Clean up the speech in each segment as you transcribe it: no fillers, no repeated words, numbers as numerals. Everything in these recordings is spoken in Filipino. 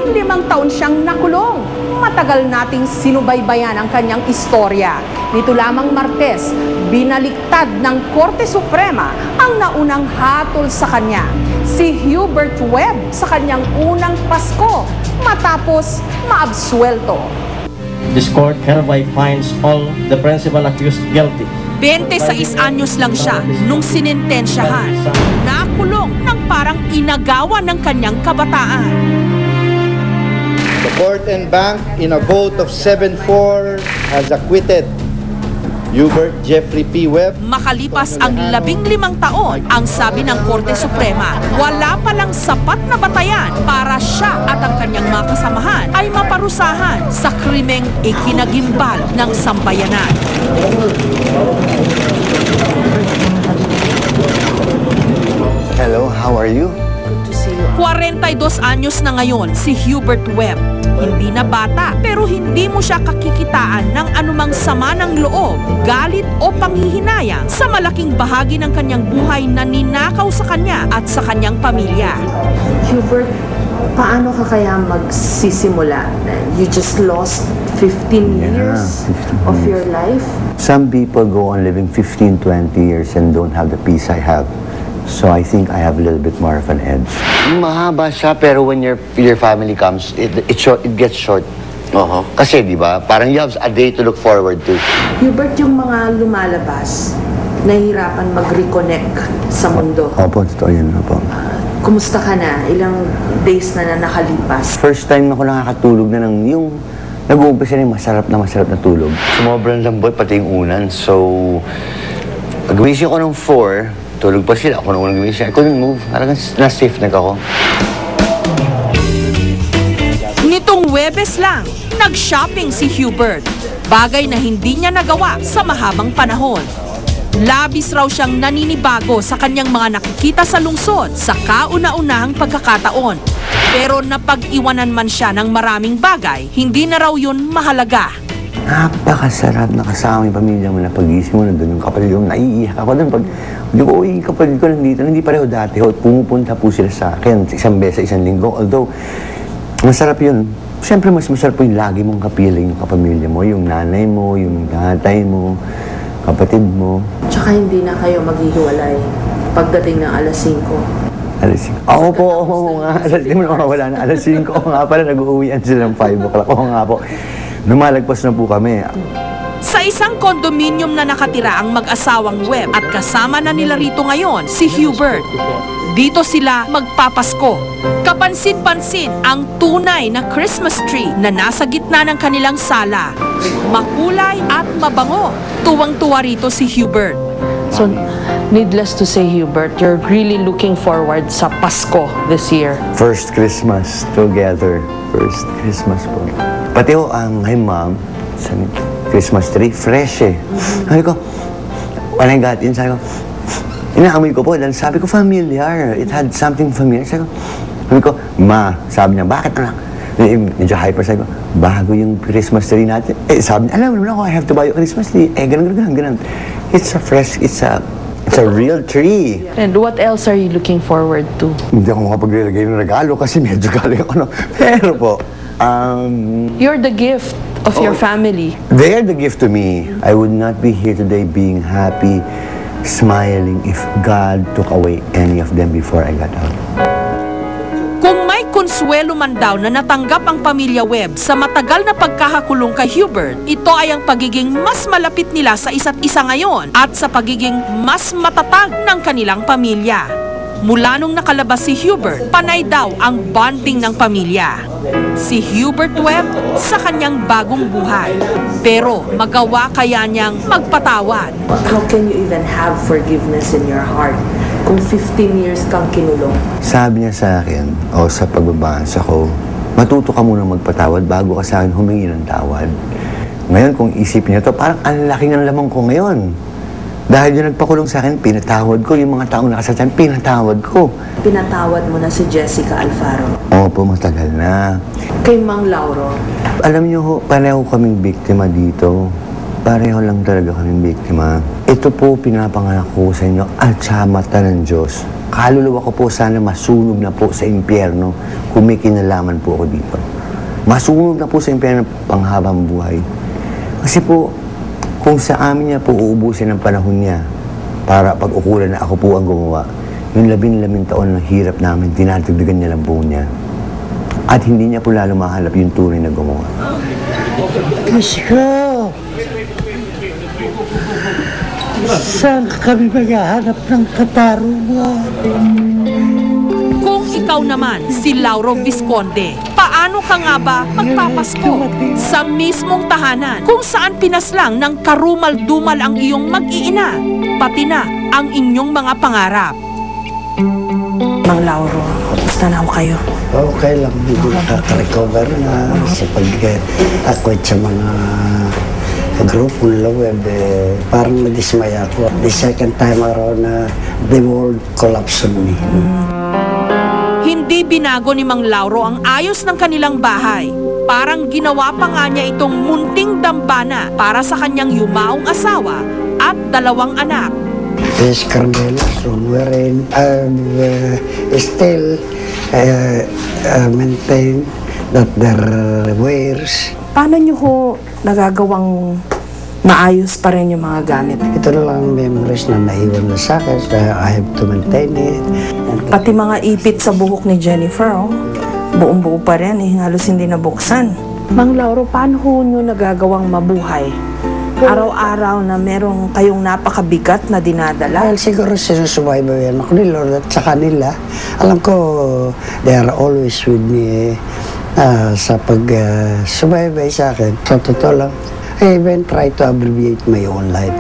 15 taon siyang nakulong. Matagal nating sinubaybayan ang kanyang istorya. Nito lamang Martes, binaliktad ng Korte Suprema ang naunang hatol sa kanya. Si Hubert Webb sa kanyang unang Pasko matapos maabsuelto. This court hereby finds all the principal accused guilty. 26 anyos lang siya nung sinintensyahan. Nakulong ng parang inagawa ng kanyang kabataan. The court and bank, in a vote of 7-4, has acquitted Hubert Jeffrey P. Webb. Makalipas ang 15 taon, ang sabi ng Korte Suprema, wala palang sapat na batayan para siya at ang kanyang mga kasamahan ay maparusahan sa krimeng ikinagimbal ng sambayanan. Hello, how are you? 42 anyos na ngayon si Hubert Webb. Hindi na bata pero hindi mo siya kakikitaan ng anumang sama ng loob, galit o panghihinayang sa malaking bahagi ng kanyang buhay na ninakaw sa kanya at sa kanyang pamilya. Hubert, paano ka kaya magsisimula? You just lost 15 years 15 of years. your life? Some people go on living 15, 20 years and don't have the peace I have. So I think I have a little bit more of an edge. Mahaba siya, pero when your family comes, it gets short. Kasi, di ba, parang you have a day to look forward to. Hubert, yung mga lumalabas, nahihirapan mag-reconnect sa mundo. Opo, totoo yun, opo. Kumusta ka na? Ilang days na nakalipas? First time ako nakakatulog na ng yung nag-uumpisa na yung masarap na tulog. Sumobrang lambot, pati yung unan. So, pag gumising ko ng 4, tulog pa sila. Ako nung unang gumising, I couldn't move. Talagang na-safe ako. Nitong Huwebes lang, nag-shopping si Hubert. Bagay na hindi niya nagawa sa mahabang panahon. Labis raw siyang naninibago sa kanyang mga nakikita sa lungsod sa kauna-unahang pagkakataon. Pero napag-iwanan man siya ng maraming bagay, hindi na raw yun mahalaga. Napakasarap na kasama yung pamilya mo na pag-isip mo, nandun yung kapatid ko, naiiyak ako doon. Pag yung kapatid ko nandito, hindi pareho dati. Pumupunta po sila sa akin isang beses, isang linggo. Although, masarap yun. Siyempre, mas masarap po yung lagi mong kapiling yung kapamilya mo, yung nanay mo, yung tatay mo, kapatid mo. Tsaka hindi na kayo maghihiwalay pagdating ng alas 5. Alas 5. Oo po, oo nga. Alas 5 na wala na. Alas 5 oo nga pala, nag-uwian sila ng 5 o'clock. Oo nga po. Lumalagpas na po kami. Sa isang kondominium na nakatira ang mag-asawang Webb at kasama na nila rito ngayon si Hubert. Dito sila magpapasko. Kapansin-pansin ang tunay na Christmas tree na nasa gitna ng kanilang sala. Makulay at mabango. Tuwang-tuwa rito si Hubert. So, needless to say, Hubert, you're really looking forward sa Pasko this year. First Christmas together. First Christmas po. Pati ho, ang my mom, sa Christmas tree, fresh eh. Sabi ko, when I got in, sabi ko, inaamoy ko po, dahil sabi ko, familiar. It had something familiar. Sabi ko, ma, sabi niya, bakit anak? Medyo hyper, sabi ko, bago yung Christmas tree natin. Eh, sabi niya, alam mo naman ako, I have to buy a Christmas tree. Eh, ganun. It's a fresh, it's a real tree. And what else are you looking forward to? Hindi ako makapaglalagay ng regalo kasi medyo galing ako. Pero po, You're the gift of your family. they are the gift to me. I would not be here today being happy, smiling if God took away any of them before I got out. Kung may konsuelo man daw na natanggap ang pamilya Webb sa matagal na pagkakakulong kay Hubert, ito ay ang pagiging mas malapit nila sa isa't isa ngayon at sa pagiging mas matatag ng kanilang pamilya. Mula nung nakalabas si Hubert, panay daw ang bonding ng pamilya. Si Hubert Webb sa kanyang bagong buhay. Pero magawa kaya niyang magpatawad? How can you even have forgiveness in your heart kung 15 years kang kinulong? Sabi niya sa akin, o sa pagbabasa ko, matuto ka muna magpatawad bago ka sa akin humingi ng tawad. Ngayon, kung isipin niya to, parang ang laki ng lamang ko ngayon. Dahil yung nagpakulong sa akin, pinatawad ko. Yung mga taong nakasasyan, pinatawad ko. Pinatawad mo na si Jessica Alfaro. Opo, matagal na. Kay Mang Lauro, Alam niyo ho, pareho kaming biktima dito. Pareho lang talaga kaming biktima. Ito po pinapanganak ko sa inyo at sa mata ng Diyos. kaluluwa ko po sana masunog na po sa impyerno kung may kinalaman po ako dito. Masunog na po sa impyerno panghabang buhay. Kasi po, kung sa amin niya po uubusin ang panahon niya para pag-ukulan na ako po ang gumawa, yung 11 taon ng hirap namin, tinatugdugan niya lang po niya. At hindi niya po lalo mahalap yung tunay na gumawa. Isko! Saan kami maghahanap ng katarungan? Kung ikaw naman, si Lauro Visconde, paano ka nga ba magpapasko? Sa mismong tahanan, kung saan pinaslang ng karumal-dumal ang iyong mag-iina, pati na ang inyong mga pangarap. Mang Lauro, kumusta na kayo? Okay lang, hindi nakaka-recover na sa pag-acquit sa mga grupo nila web. Parang nadismaya ako. The second time around na the world collapsed on me. Hindi binago ni Mang Lauro ang ayos ng kanilang bahay. Parang ginawa pa nga niya itong munting dambana para sa kanyang yumaong asawa at 2 anak. Yes, Carmela, so wherein still maintain that their wares. Paano nyo ho nagagawang maayos pa rin yung mga gamit? Ito na lang ang memories na naiwan na sa akin. So I have to maintain it. Pati mga ipit sa buhok ni Jennifer, oh. Buong-buo pa rin, halos hindi nabuksan. Mang Lauro, paano ho nyo nagagawang mabuhay? Araw-araw na merong kayong napakabigat na dinadala? Well, siguro sinusubaybayan ako ni Lord at sa kanila. Alam ko, they are always with me sa pag-subaybay sa akin. Sa totoo lang, I even try to abbreviate my own life.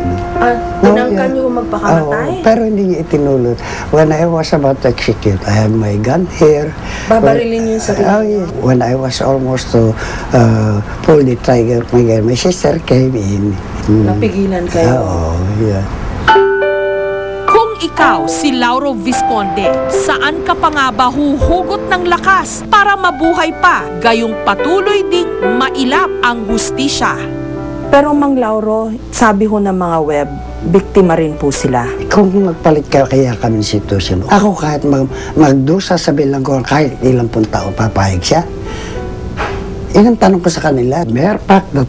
Tinangkan nyo magpakamatay? Pero hindi niya itinulot. When I was about to execute, I have my gun here. Babarilin niyo yung sarili? Yeah. When I was almost to pull the trigger, my sister came in. Napigilan kayo? Oo, yeah. Kung ikaw, si Lauro Visconde, saan ka pa nga ba huhugot ng lakas para mabuhay pa, gayong patuloy ding mailap ang hustisya? Pero Mang Lauro, sabi ho ng mga web, biktima rin po sila. Kung magpalit kaya kami ng sitwasyon, ako kahit magdusa sa bilang ko, kahit ilang pong tao papayag siya. Yan ang tanong ko sa kanila. Matter of fact that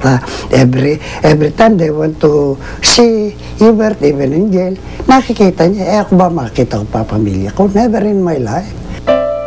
every time they want to see Hubert, even in jail, nakikita niya, ako ba makikita ko pa pamilya ko? Never in my life.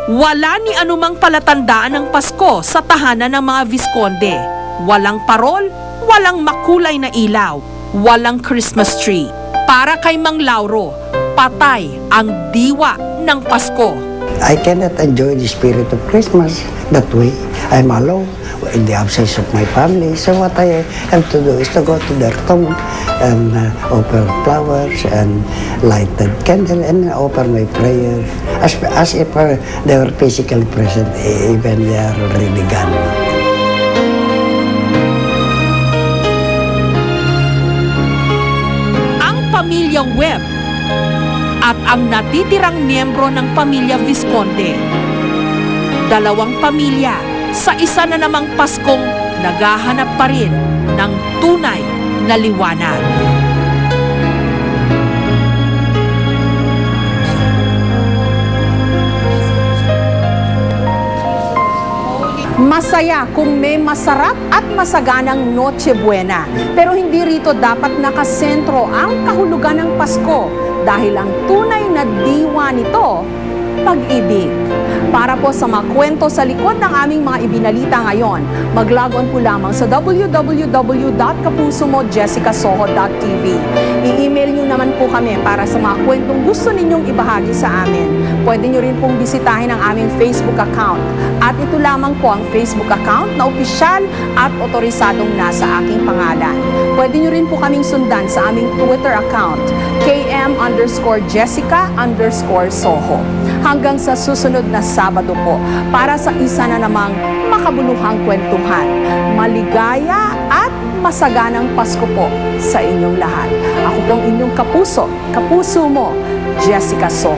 Wala ni anumang palatandaan ng Pasko sa tahanan ng mga Visconde. Walang parol, walang makulay na ilaw, walang Christmas tree. Para kay Mang Lauro, patay ang diwa ng Pasko. I cannot enjoy the spirit of Christmas that way. I'm alone in the absence of my family. So what I have to do is to go to their tomb and offer flowers and lighted candle and offer my prayer as if they were physically present, even they are already gone. Ang pamilya Webb at ang natitirang miyembro ng pamilya Visconde. 2 pamilya sa isa na namang Paskong naghahanap pa rin ng tunay na liwanag. Masaya kung may masarap at masaganang Noche Buena. Pero hindi rito dapat nakasentro ang kahulugan ng Pasko dahil ang tunay na diwa nito, pag-ibig. Para po sa mga kwento sa likod ng aming mga ibinalita ngayon, mag-log on po lamang sa www.kapusomojessicasoho.tv. I-email nyo naman po kami para sa mga kwentong gusto ninyong ibahagi sa amin. Pwede nyo rin pong bisitahin ang aming Facebook account. At ito lamang po ang Facebook account na opisyal at otorisadong nasa aking pangalan. Pwede nyo rin po kaming sundan sa aming Twitter account, km_Jessica_Soho. Hanggang sa susunod na Sabado po, para sa isa na namang makabuluhang kwentuhan. Maligaya at masaganang Pasko po sa inyong lahat. Ako pong inyong kapuso mo, Jessica Soho.